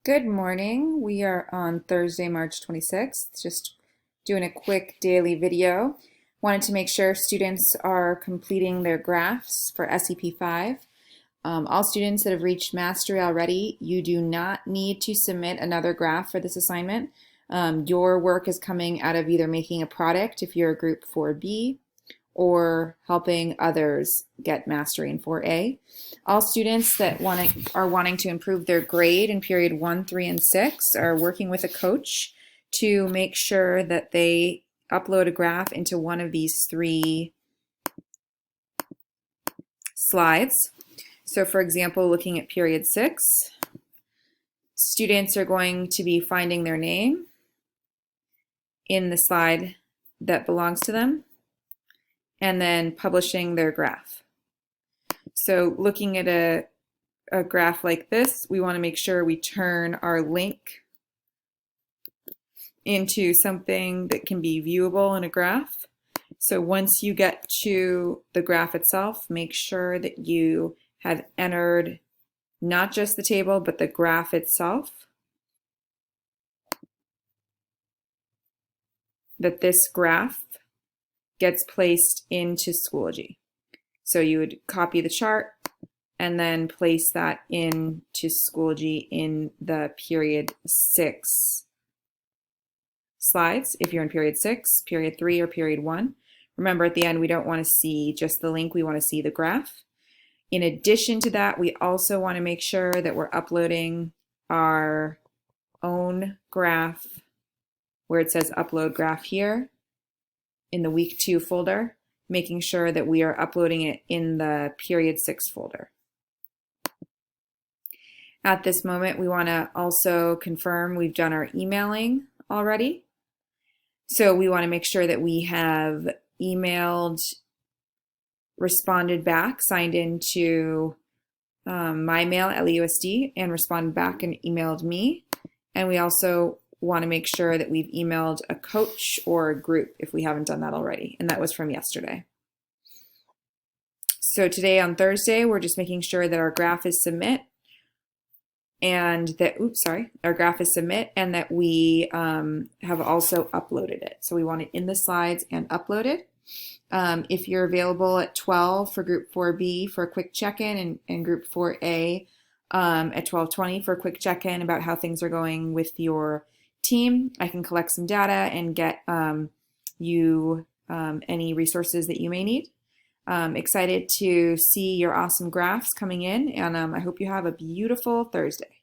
Good morning. We are on Thursday, March 26th. Just doing a quick daily video. Wanted to make sure students are completing their graphs for SEP5. All students that have reached mastery already, you do not need to submit another graph for this assignment. Your work is coming out of either making a product if you're a group 4B, or helping others get mastery in 4A. All students that are wanting to improve their grade in period 1, 3, and 6 are working with a coach to make sure that they upload a graph into one of these three slides. So for example, looking at period 6, students are going to be finding their name in the slide that belongs to them, and then publishing their graph. So looking at a graph like this, we want to make sure we turn our link into something that can be viewable in a graph. So once you get to the graph itself, make sure that you have entered not just the table, but the graph itself. That this graph gets placed into Schoology. So you would copy the chart and then place that into Schoology in the period 6 slides, if you're in period 6, period 3, or period 1. Remember, at the end, we don't want to see just the link, we want to see the graph. In addition to that, we also want to make sure that we're uploading our own graph where it says upload graph here in the week 2 folder, making sure that we are uploading it in the period 6 folder. At this moment, we want to also confirm we've done our emailing already. So we want to make sure that we have emailed, responded back, signed into my mail at LUSD, and responded back and emailed me. And we also want to make sure that we've emailed a coach or a group if we haven't done that already, and that was from yesterday. So today on Thursday, we're just making sure that our graph is submit, and that, our graph is submit, and that we have also uploaded it. So we want it in the slides and uploaded. If you're available at 12 for group 4B for a quick check-in, and group 4A at 12:20 for a quick check-in about how things are going with your team, I can collect some data and get you any resources that you may need. Excited to see your awesome graphs coming in, and I hope you have a beautiful Thursday.